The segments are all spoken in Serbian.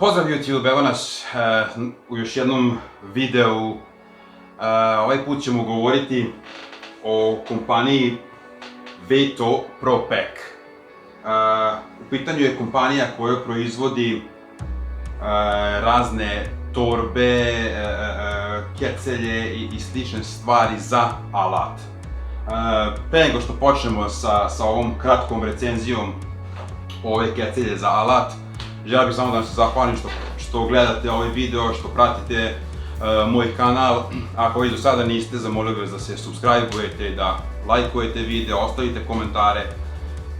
Pozdrav YouTube, evo nas u još jednom videu. Ovaj put ćemo govoriti o kompaniji Veto Pro Pack. U pitanju je kompanija koja proizvodi razne torbe, kecelje i slične stvari za alat. Pre nego što počnemo sa ovom kratkom recenzijom ove kecelje za alat, želio bih samo da vam se zahvalim što gledate ovaj video, što pratite moj kanal. Ako vi do sada niste, zamolio bih vas da se subscribe-ujete i da lajkujete video, ostavite komentare,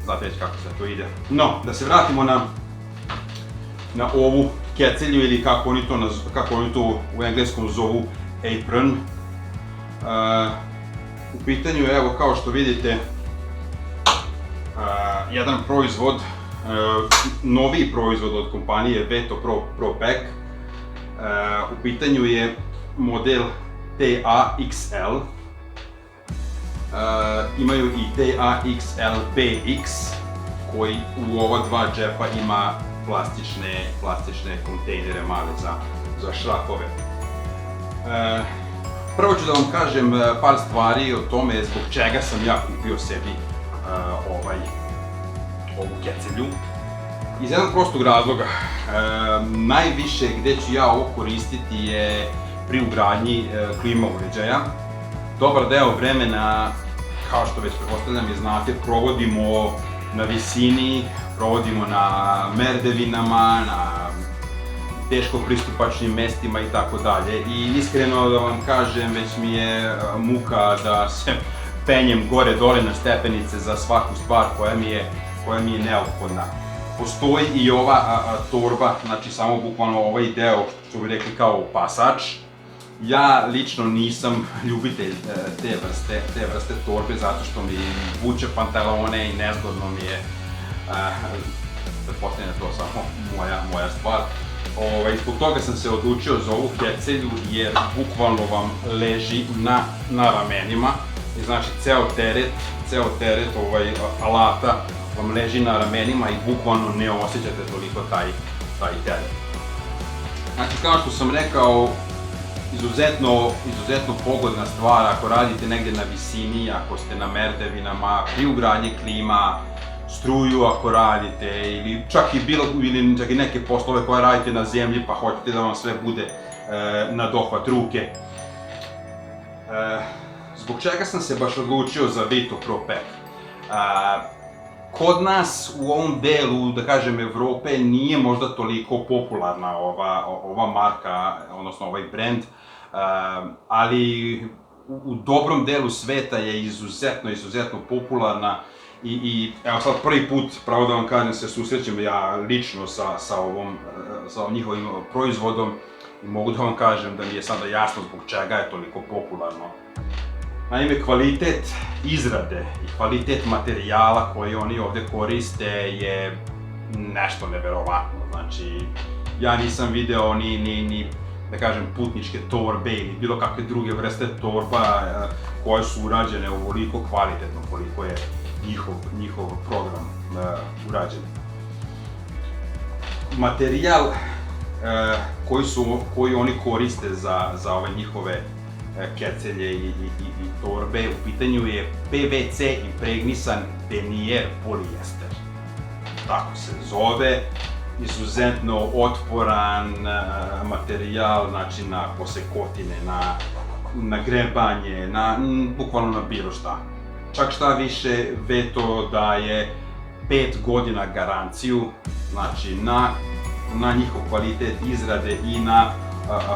znate već kako se to ide. No, da se vratimo na ovu kecelju ili kako oni to u engleskom zovu apron. U pitanju je, evo, kao što vidite, jedan proizvod, noviji proizvod od kompanije Veto Pro Pack. U pitanju je model TAXL. Imaju i TAXL BX koji u ova dva džepa ima plastične kontejnere male za šrafove. Prvo ću da vam kažem par stvari o tome zbog čega sam ja kupio sebi ovu kecelju. Iz jednog prostog razloga. Najviše gde ću ja ovo koristiti je pri ugradnji klima uređaja. Dobar deo vremena, kao što već pretpostavljam i znate, provodimo na visini, provodimo na merdevinama, na teško pristupačnim mestima i tako dalje. I iskreno da vam kažem, već mi je muka da se penjem gore dole na stepenice za svaku stvar koja mi je neophodna. Postoji i ova torba, znači samo bukvalno ovaj deo, što bi rekli kao pasač. Ja lično nisam ljubitelj te vrste torbe zato što mi vuče pantalone i nezgodno mi je. Pretpostavljam to samo moja stvar. Zbog toga sam se odlučio za ovu kecelju jer bukvalno vam leži na ramenima. I znači ceo teret alata vam leži na ramenima i bukvalno ne osjećate toliko taj teret. Znači, kao što sam rekao, izuzetno pogodna stvar ako radite negdje na visini, ako ste na merdevinama, pri ugradnji klima, struju ako radite ili čak i neke poslove koje radite na zemlji pa hoćete da vam sve bude na dohvat ruke. Zbog čega sam se baš odlučio za Veto Pro Pack? Kod nas u ovom delu, da kažem, Evrope nije možda toliko popularna ova marka, odnosno ovaj brand, ali u dobrom delu sveta je izuzetno popularna i evo sad prvi put, pravo da vam kažem, se susrećem ja lično sa njihovim proizvodom i mogu da vam kažem da mi je sada jasno zbog čega je toliko popularno. Naime, kvalitet izrade i kvalitet materijala koji oni ovde koriste je nešto neverovatno. Znači, ja nisam video ni da kažem, putničke torbe ili bilo kakve druge vrste torba koje su urađene ovoliko kvalitetno koliko je njihov program urađen. Materijal koji oni koriste za ove njihove kecelje i torbe, u pitanju je PVC impregnisan denier polijester. Tako se zove, izuzetno otporan materijal, znači na kosekotine, na grebanje, bukvalno na bilo šta. Čak šta više, Veto daje 5 godina garanciju, znači na njihov kvalitet izrade i na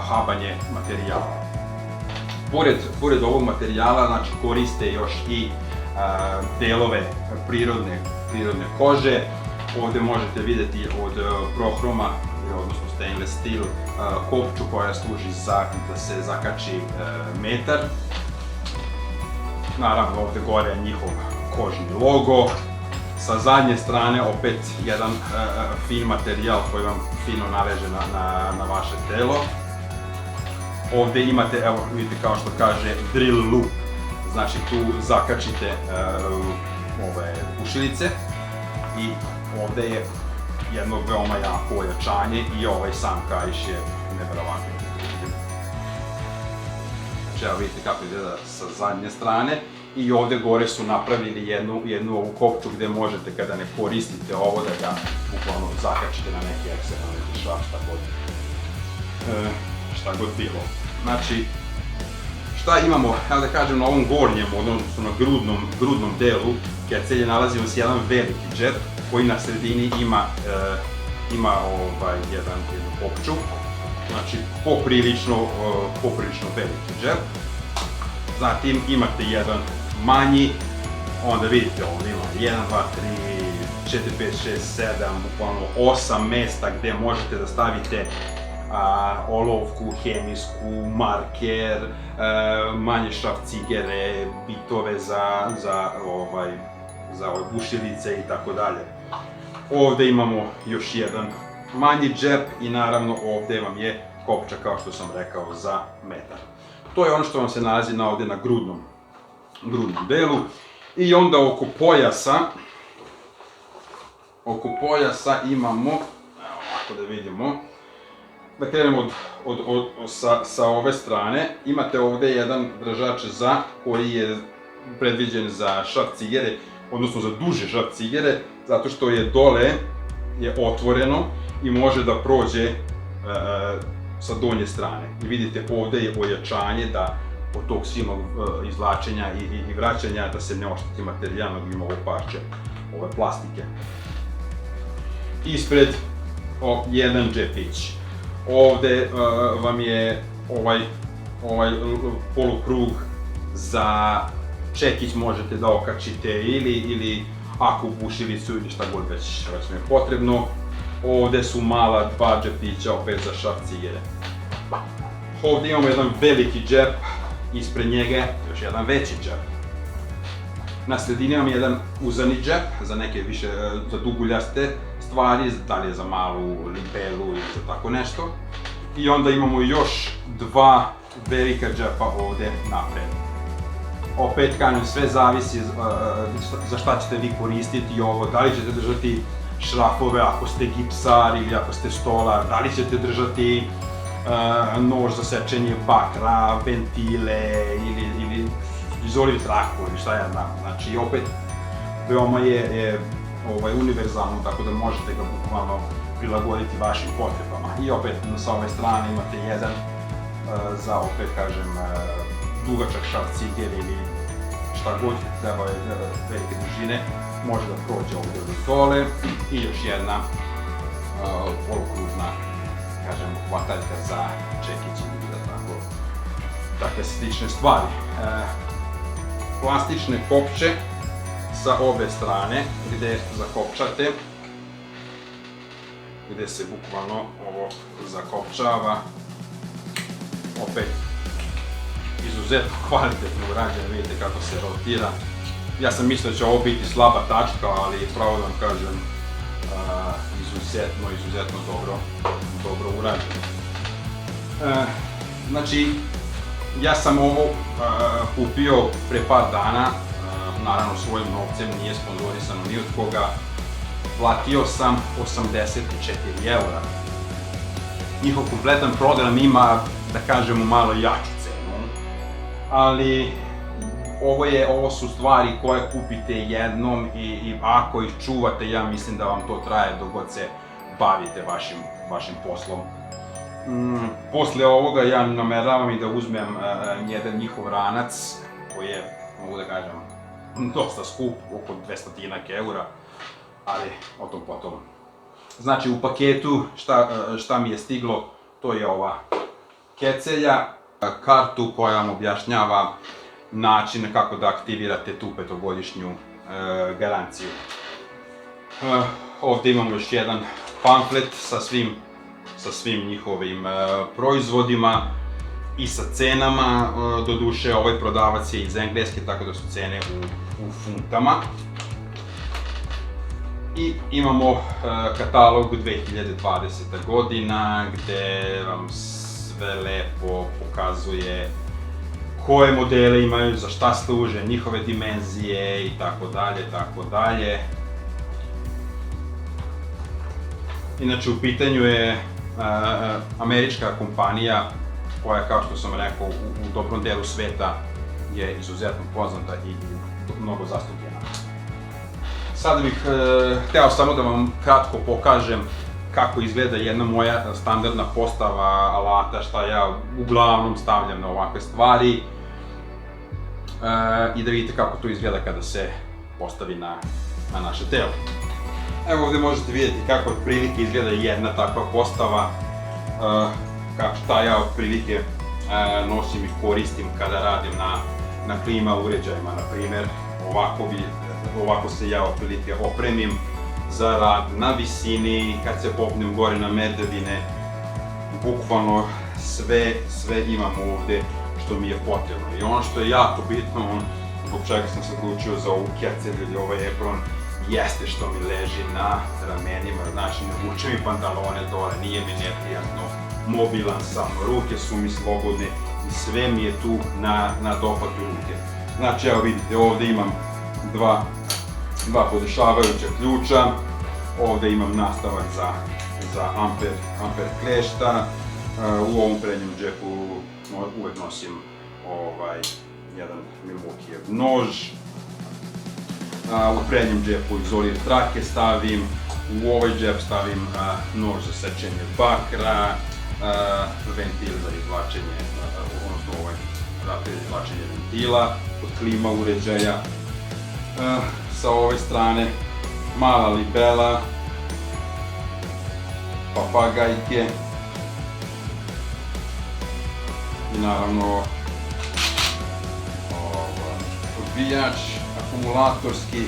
habanje materijala. Pored ovog materijala, znači, koriste još i delove prirodne kože. Ovde možete vidjeti od Prohroma, odnosno stainless steel, kopču koja služi da se zakači metar. Naravno, ovde gore je njihov kožni logo. Sa zadnje strane opet jedan fin materijal koji vam fino naleže na vaše telo. Ovde imate, evo vidite, kao što kaže, drill loop, znači tu zakačite ove bušilice i ovde je jedno veoma jako ojačanje i ovaj sam kaiš je nevjerovatno. Znači, evo vidite kako izgleda sa zadnje strane i ovdje gore su napravili jednu ovu kopču gdje možete kada ne koristite ovo da ga bukvalno zakačite na neki ekstern, na neki šraf, šta god bilo. Znači, šta imamo, evo da kažem, na ovom gornjem, odnosno na grudnom delu kecelje nalazimo se jedan veliki džep koji na sredini ima jednu kopču, znači poprilično veliki džep. Zatim imate jedan manji, onda vidite ovdje ima 1, 2, 3, 4, 5, 6, 7, bukvalno 8 mjesta gdje možete da stavite olovku, hemijsku, marker, manje šrafcigere, bitove za bušilice i tako dalje. Ovdje imamo još jedan manji džep i naravno ovdje vam je kopča, kao što sam rekao, za metar. To je ono što vam se nalazi ovdje na grudnom delu. I onda oko pojasa imamo, evo ovako da vidimo, da krenemo sa ove strane, imate ovdje jedan držač koji je predviđen za šrafcigere, odnosno za duže šrafcigere, zato što je dole otvoreno i može da prođe sa donje strane. I vidite ovdje je ojačanje da od tog silnog izvlačenja i vraćanja da se ne ošteti materijalno, ima ovo parče ove plastike. Ispred jedan džepić. Ovdje vam je ovaj polukrug za čekić, možete da okačite ili aku bušilicu ili šta god već vam je potrebno. Ovdje su mala dva džepića opet za šrafcigere. Ovdje imamo jedan veliki džep, ispred njega još jedan veći džep. Na sredini imam jedan uzani džep za neke više za duguljaste stvari, da li je za malu libelu ili za tako nešto. I onda imamo još dva velika džepa ovdje napred. Opet kažem, sve zavisi za šta ćete vi koristiti ovo, da li ćete držati šrafove ako ste gipsar ili ako ste stolar, da li ćete držati nož za sečenje bakra, ventile ili izoliv traku ili šta ja znam. Znači opet veoma je univerzalno, tako da možete ga bukvalno prilagoditi vašim potrebama. I opet sa ove strane imate jedan za, opet kažem, dugačak šrafciger ili šta god treba velike dužine, može da prođe ovdje do dole. I još jedna polukružna, kažem, hvataljka za čekić ili da takve slične stvari. Plastične kopče sa obe strane gdje zakopčate, gdje se bukvalno ovo zakopčava. Opet izuzetno kvalitetno urađeno, vidite kako se rotira. Ja sam mislio da će ovo biti slaba tačka, ali pravo da vam kažem, izuzetno dobro urađeno. Znači, ja sam ovo kupio pre par dana, naravno svojim novcem, nije sponzorisano ni od koga. Platio sam 84 eura. Njihov kompletan program ima, da kažemo, malo jaču cenu, ali ovo su stvari koje kupite jednom i ako ih čuvate, ja mislim da vam to traje dok god se bavite vašim poslom. Posle ovoga ja nameravam i da uzmem jedan njihov ranac koji je, mogu da kažem, dosta skup, oko 200 eura, ali o tom potom. Znači u paketu šta mi je stiglo, to je ova kecelja, kartu koja vam objašnjava način kako da aktivirate tu 5-godišnju garanciju. Ovdje imamo još jedan pamflet sa svim njihovim proizvodima i sa cenama. Doduše, ovaj prodavac je iz Engleske, tako da su cene u funtama. I imamo katalog 2020. godina gdje vam sve lepo pokazuje koje modele imaju, za šta služe, njihove dimenzije i tako dalje, tako dalje. Inače, u pitanju je američka kompanija koja, kao što sam rekao, u dobrom delu sveta je izuzetno poznata i mnogo zastupljena. Sada bih hteo samo da vam kratko pokažem kako izgleda jedna moja standardna postava alata, šta ja uglavnom stavljam na ovakve stvari i da vidite kako to izgleda kada se postavi na naše telo. Evo ovdje možete vidjeti kako otprilike izgleda jedna takva postava, šta ja otprilike nosim i koristim kada radim na klima uređajima. Na primjer, ovako se ja otprilike opremim za rad na visini, kad se popnem gore na merdevine, bukvalno sve imam ovdje što mi je potrebno. I ono što je jako bitno, zbog čega sam se odlučio za ovu kecelj ili ovaj apron, jeste što mi leži na ramenima, znači ne vučem mi pantalone dole, nije mi neprijatno, mobilan sam, ruke su mi slobodne i sve mi je tu na dohvatu ruke. Znači evo vidite, ovdje imam dva podešavajuća ključa, ovdje imam nastavak za amper klešta, u ovom prednjem džepu uvek nosim jedan Milwaukeejev nož, u prednjem džepu izolir trake stavim, u ovaj džep stavim nož za sečenje bakra, ventil za izvlačenje, odnosno ovaj raper za izvlačenje ventila od klima uređaja. Sa ove strane mala libela, papagajke i naravno odbijač akumulatorski.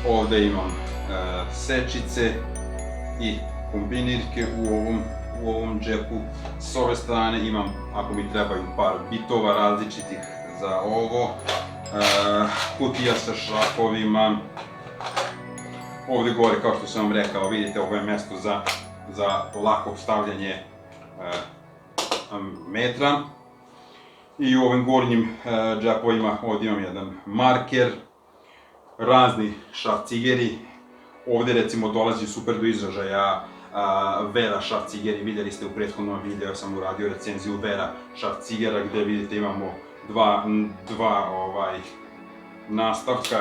Ovdje imam sečice i kombinirke u ovom džepu. S ove strane imam, ako mi trebaju, par bitova različitih za ovo. Kutija sa šrafovima. Ovdje gore, kao što sam vam rekao, vidite, ovo je mjesto za lako stavljanje metra. I u ovim gornjim džepovima ovdje imam jedan marker, razni šraf-cigeri. Ovdje recimo dolazi super do izražaja Vera šraf-cigeri. Vidjeli ste u prethodnom videu, sam uradio recenziju Vera šraf-cigera gdje vidite imamo dva nastavka,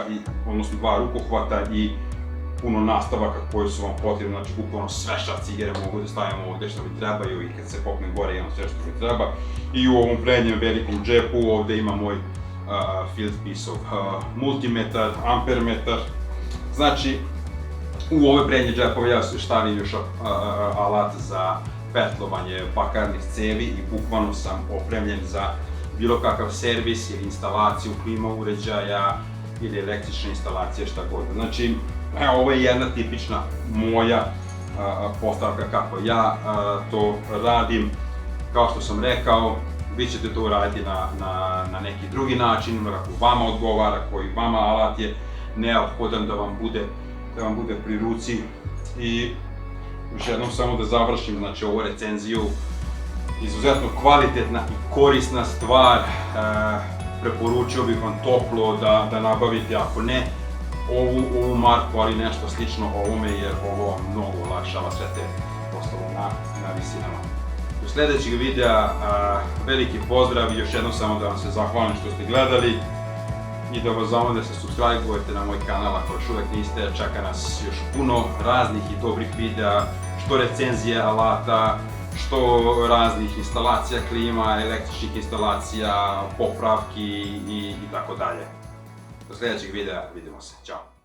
odnosno dva rukohvata i puno nastavaka koji su vam potrebni, znači bukvalno sve šraf-cigere mogu da stavimo ovdje što mi trebaju i kad se popnem gore imam sve što mi treba. I u ovom prednjem velikom džepu ovdje ima moj field piece of multimetar, ampermetar. Znači, u ove prednje džepove ja stavim još alat za petlovanje bakarnih cevi i bukvalno sam opremljen za bilo kakav servis ili instalaciju klima uređaja ili električne instalacije, šta god. Znači, ovo je jedna tipična moja postavka kako ja to radim. Kao što sam rekao, vi ćete to uraditi na neki drugi način, kako vama odgovara, koji vama alat je neophodan da vam bude pri ruci. I još jednom samo da završim, znači ovu recenziju, izuzetno kvalitetna i korisna stvar, preporučio bih vam toplo da nabavite, ako ne ovu marku, ali nešto slično ovome, jer ovo mnogo olakšava sve te poslove na visinama. Do sljedećeg videa veliki pozdrav i još jednom samo da vam se zahvalim što ste gledali i da vas zamolim da se subscribe-ujete na moj kanal ako još uvijek niste. Čeka nas još puno raznih i dobrih videa, što recenzije alata, što raznih instalacija klima, električnih instalacija, popravki i tako dalje. Do sljedećeg videa, vidimo se. Ćao!